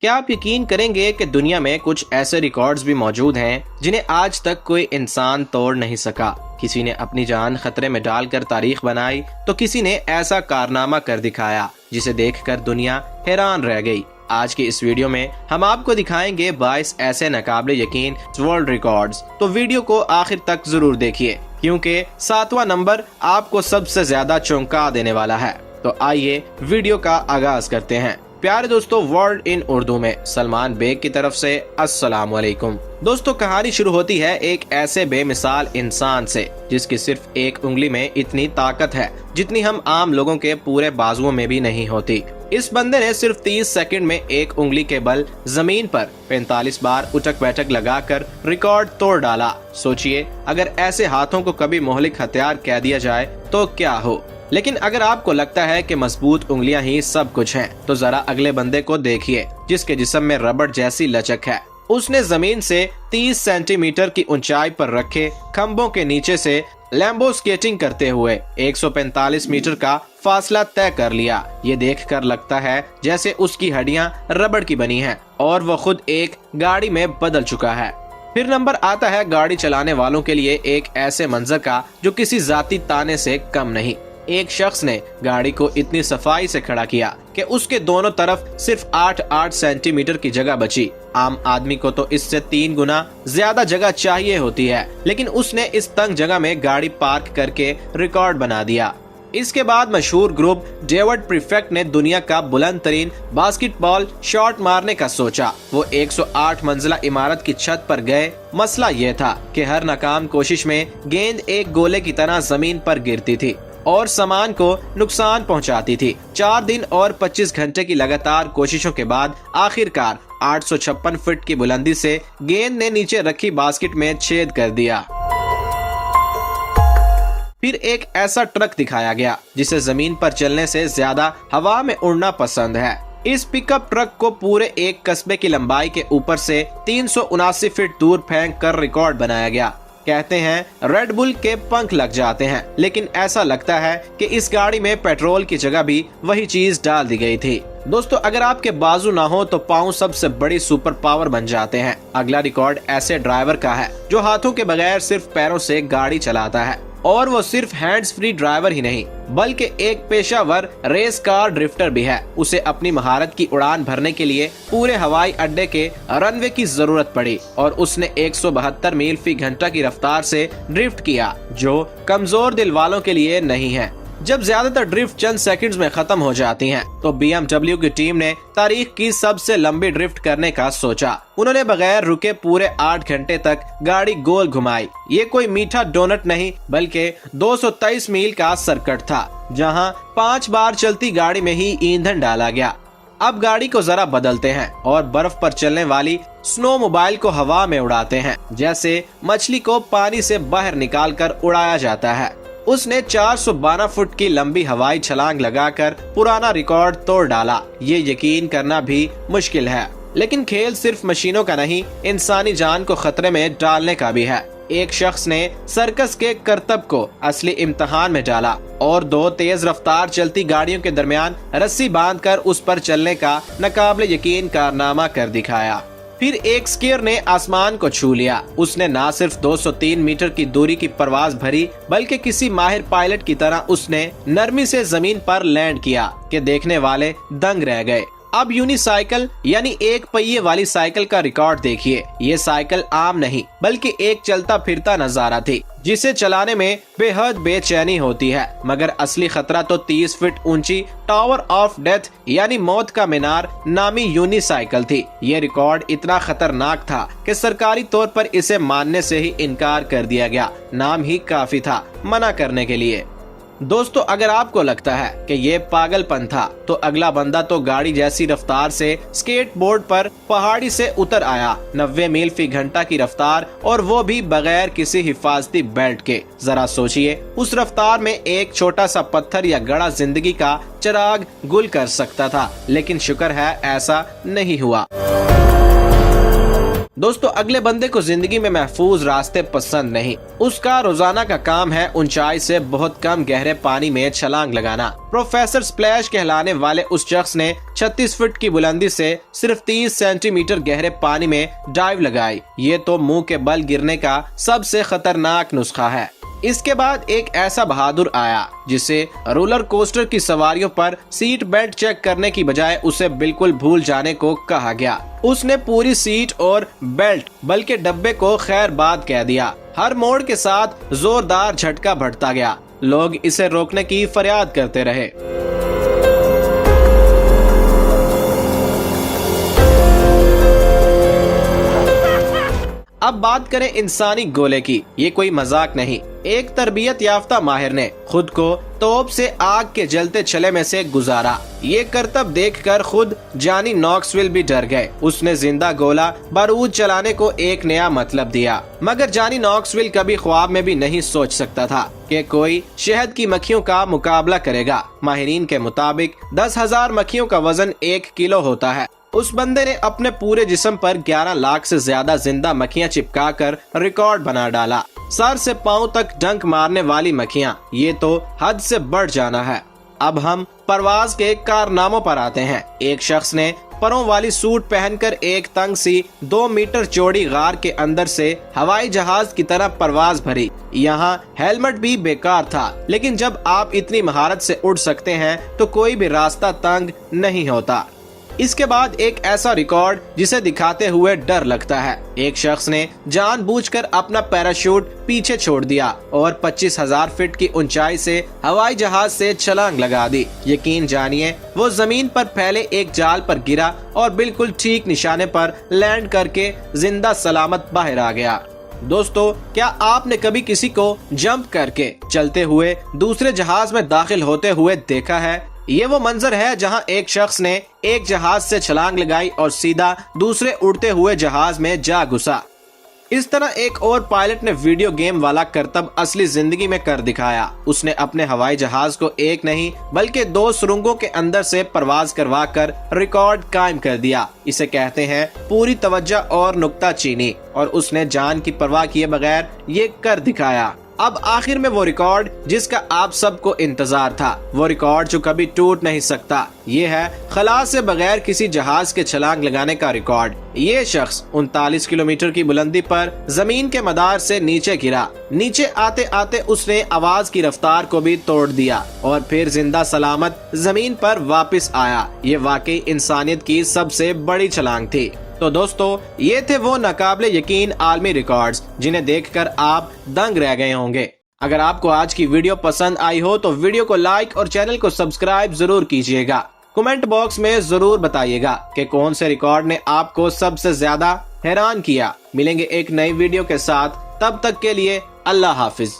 क्या आप यकीन करेंगे कि दुनिया में कुछ ऐसे रिकॉर्ड्स भी मौजूद हैं जिन्हें आज तक कोई इंसान तोड़ नहीं सका। किसी ने अपनी जान खतरे में डालकर तारीख बनाई तो किसी ने ऐसा कारनामा कर दिखाया जिसे देखकर दुनिया हैरान रह गई। आज की इस वीडियो में हम आपको दिखाएंगे 22 ऐसे नाकाबिले यकीन वर्ल्ड रिकॉर्ड्स। तो वीडियो को आखिर तक जरूर देखिए क्योंकि 7वां नंबर आपको सबसे ज्यादा चौंका देने वाला है। तो आइए वीडियो का आगाज करते हैं। प्यारे दोस्तों, वर्ल्ड इन उर्दू में सलमान बेग की तरफ से अस्सलाम वालेकुम। दोस्तों, कहानी शुरू होती है एक ऐसे बेमिसाल इंसान से जिसकी सिर्फ एक उंगली में इतनी ताकत है जितनी हम आम लोगों के पूरे बाजुओं में भी नहीं होती। इस बंदे ने सिर्फ 30 सेकंड में एक उंगली के बल जमीन पर 45 बार उठक बैठक लगाकर रिकॉर्ड तोड़ डाला। सोचिए, अगर ऐसे हाथों को कभी मोहलिक हथियार कह दिया जाए तो क्या हो। लेकिन अगर आपको लगता है कि मजबूत उंगलियां ही सब कुछ हैं, तो जरा अगले बंदे को देखिए जिसके जिस्म में रबड़ जैसी लचक है। उसने जमीन से 30 सेंटीमीटर की ऊंचाई पर रखे खंभों के नीचे से लैम्बो स्केटिंग करते हुए 145 मीटर का फासला तय कर लिया। ये देखकर लगता है जैसे उसकी हड्डियां रबड़ की बनी हैं और वो खुद एक गाड़ी में बदल चुका है। फिर नंबर आता है गाड़ी चलाने वालों के लिए एक ऐसे मंजर का जो किसी जाती ताने से कम नहीं। एक शख्स ने गाड़ी को इतनी सफाई से खड़ा किया कि उसके दोनों तरफ सिर्फ 8-8 सेंटीमीटर की जगह बची। आम आदमी को तो इससे 3 गुना ज्यादा जगह चाहिए होती है, लेकिन उसने इस तंग जगह में गाड़ी पार्क करके रिकॉर्ड बना दिया। इसके बाद मशहूर ग्रुप डेविड प्रीफेक्ट ने दुनिया का बुलंद तरीन बास्केटबॉल शॉट मारने का सोचा। वो 108 मंजिला इमारत की छत पर गए। मसला ये था कि हर नाकाम कोशिश में गेंद एक गोले की तरह जमीन पर गिरती थी और सामान को नुकसान पहुंचाती थी। 4 दिन और 25 घंटे की लगातार कोशिशों के बाद आखिरकार 856 फीट की बुलंदी से गेंद ने नीचे रखी बास्केट में छेद कर दिया। फिर एक ऐसा ट्रक दिखाया गया जिसे जमीन पर चलने से ज्यादा हवा में उड़ना पसंद है। इस पिकअप ट्रक को पूरे एक कस्बे की लंबाई के ऊपर से 379 फीट दूर फेंक कर रिकॉर्ड बनाया गया। कहते हैं रेड बुल के पंख लग जाते हैं, लेकिन ऐसा लगता है कि इस गाड़ी में पेट्रोल की जगह भी वही चीज डाल दी गई थी। दोस्तों, अगर आपके बाजू ना हो तो पाँव सबसे बड़ी सुपर पावर बन जाते हैं। अगला रिकॉर्ड ऐसे ड्राइवर का है जो हाथों के बगैर सिर्फ पैरों से गाड़ी चलाता है, और वो सिर्फ हैंड्स फ्री ड्राइवर ही नहीं बल्कि एक पेशावर रेस कार ड्रिफ्टर भी है। उसे अपनी महारत की उड़ान भरने के लिए पूरे हवाई अड्डे के रनवे की जरूरत पड़ी और उसने 172 मील फी घंटा की रफ्तार से ड्रिफ्ट किया, जो कमजोर दिल वालों के लिए नहीं है। जब ज्यादातर ड्रिफ्ट चंद सेकंड्स में खत्म हो जाती हैं, तो BMW की टीम ने तारीख की सबसे लंबी ड्रिफ्ट करने का सोचा। उन्होंने बगैर रुके पूरे 8 घंटे तक गाड़ी गोल घुमाई। ये कोई मीठा डोनट नहीं बल्कि 223 मील का सर्किट था, जहां 5 बार चलती गाड़ी में ही ईंधन डाला गया। अब गाड़ी को जरा बदलते हैं और बर्फ पर चलने वाली स्नो मोबाइल को हवा में उड़ाते हैं, जैसे मछली को पानी से बाहर निकाल कर उड़ाया जाता है। उसने 412 फुट की लंबी हवाई छलांग लगाकर पुराना रिकॉर्ड तोड़ डाला। ये यकीन करना भी मुश्किल है, लेकिन खेल सिर्फ मशीनों का नहीं, इंसानी जान को खतरे में डालने का भी है। एक शख्स ने सर्कस के करतब को असली इम्तिहान में डाला और 2 तेज रफ्तार चलती गाड़ियों के दरमियान रस्सी बांधकर उस पर चलने का नाकाबिले यकीन कारनामा कर दिखाया। फिर एक स्कीयर ने आसमान को छू लिया। उसने न सिर्फ 203 मीटर की दूरी की परवाज भरी बल्कि किसी माहिर पायलट की तरह उसने नरमी से जमीन पर लैंड किया कि देखने वाले दंग रह गए। अब यूनिसाइकिल यानी एक पहिए वाली साइकिल का रिकॉर्ड देखिए। ये साइकिल आम नहीं बल्कि एक चलता फिरता नजारा थी जिसे चलाने में बेहद बेचैनी होती है, मगर असली खतरा तो 30 फीट ऊंची टावर ऑफ डेथ यानी मौत का मीनार नामी यूनिसाइकिल थी। ये रिकॉर्ड इतना खतरनाक था कि सरकारी तौर पर इसे मानने से ही इनकार कर दिया गया। नाम ही काफी था मना करने के लिए। दोस्तों, अगर आपको लगता है कि ये पागलपन था, तो अगला बंदा तो गाड़ी जैसी रफ्तार से स्केट बोर्ड पर पहाड़ी से उतर आया। 90 मील फी घंटा की रफ्तार, और वो भी बगैर किसी हिफाजती बेल्ट के। जरा सोचिए, उस रफ्तार में एक छोटा सा पत्थर या गड़ा जिंदगी का चिराग गुल कर सकता था, लेकिन शुक्र है ऐसा नहीं हुआ। दोस्तों अगले बंदे को जिंदगी में महफूज रास्ते पसंद नहीं। उसका रोजाना का काम है ऊंचाई से बहुत कम गहरे पानी में छलांग लगाना। प्रोफेसर स्प्लैश कहलाने वाले उस शख्स ने 36 फीट की बुलंदी से सिर्फ 30 सेंटीमीटर गहरे पानी में डाइव लगाई। ये तो मुंह के बल गिरने का सबसे खतरनाक नुस्खा है। इसके बाद एक ऐसा बहादुर आया जिसे रोलर कोस्टर की सवारियों पर सीट बेल्ट चेक करने की बजाय उसे बिल्कुल भूल जाने को कहा गया। उसने पूरी सीट और बेल्ट बल्कि डब्बे को खैरबाद कह दिया। हर मोड़ के साथ जोरदार झटका बढ़ता गया। लोग इसे रोकने की फरियाद करते रहे। अब बात करें इंसानी गोले की। ये कोई मजाक नहीं। एक तरबियत याफ्ता माहिर ने खुद को तोप से आग के जलते छले में से गुजारा। ये करतब देखकर खुद जॉनी नॉक्सविल भी डर गए। उसने जिंदा गोला बारूद चलाने को एक नया मतलब दिया। मगर जॉनी नॉक्सविल कभी ख्वाब में भी नहीं सोच सकता था कि कोई शहद की मक्खियों का मुकाबला करेगा। माहिरीन के मुताबिक 10,000 मक्खियों का वजन 1 किलो होता है। उस बंदे ने अपने पूरे जिस्म पर 11 लाख से ज्यादा जिंदा मक्खियां चिपकाकर रिकॉर्ड बना डाला। सर से पांव तक डंक मारने वाली मक्खियां, ये तो हद से बढ़ जाना है। अब हम परवाज के कारनामों पर आते हैं। एक शख्स ने परों वाली सूट पहनकर एक तंग सी 2 मीटर चौड़ी गार के अंदर से हवाई जहाज की तरह परवाज भरी। यहाँ हेलमेट भी बेकार था, लेकिन जब आप इतनी महारत से उड़ सकते हैं तो कोई भी रास्ता तंग नहीं होता। इसके बाद एक ऐसा रिकॉर्ड जिसे दिखाते हुए डर लगता है। एक शख्स ने जानबूझकर अपना पैराशूट पीछे छोड़ दिया और 25,000 फीट की ऊंचाई से हवाई जहाज से छलांग लगा दी। यकीन जानिए वो जमीन पर फैले एक जाल पर गिरा और बिल्कुल ठीक निशाने पर लैंड करके जिंदा सलामत बाहर आ गया। दोस्तों क्या आपने कभी किसी को जंप करके चलते हुए दूसरे जहाज में दाखिल होते हुए देखा है? ये वो मंजर है जहां एक शख्स ने एक जहाज से छलांग लगाई और सीधा दूसरे उड़ते हुए जहाज में जा घुसा। इस तरह एक और पायलट ने वीडियो गेम वाला करतब असली जिंदगी में कर दिखाया। उसने अपने हवाई जहाज को एक नहीं बल्कि 2 सुरंगों के अंदर से परवाज करवा कर रिकॉर्ड कायम कर दिया। इसे कहते हैं पूरी तवज्जो और नुक्ता चीनी, और उसने जान की परवाह किए बगैर ये कर दिखाया। अब आखिर में वो रिकॉर्ड जिसका आप सबको इंतजार था, वो रिकॉर्ड जो कभी टूट नहीं सकता, ये है खला से बगैर किसी जहाज के छलांग लगाने का रिकॉर्ड। ये शख्स 39 किलोमीटर की बुलंदी पर जमीन के मदार से नीचे गिरा। नीचे आते आते उसने आवाज की रफ्तार को भी तोड़ दिया और फिर जिंदा सलामत जमीन पर वापस आया। ये वाकई इंसानियत की सबसे बड़ी छलांग थी। तो दोस्तों ये थे वो नाकाबिले यकीन आलमी रिकॉर्ड्स जिन्हें देखकर आप दंग रह गए होंगे। अगर आपको आज की वीडियो पसंद आई हो तो वीडियो को लाइक और चैनल को सब्सक्राइब जरूर कीजिएगा। कमेंट बॉक्स में जरूर बताइएगा कि कौन से रिकॉर्ड ने आपको सबसे ज्यादा हैरान किया। मिलेंगे एक नई वीडियो के साथ, तब तक के लिए अल्लाह हाफिज।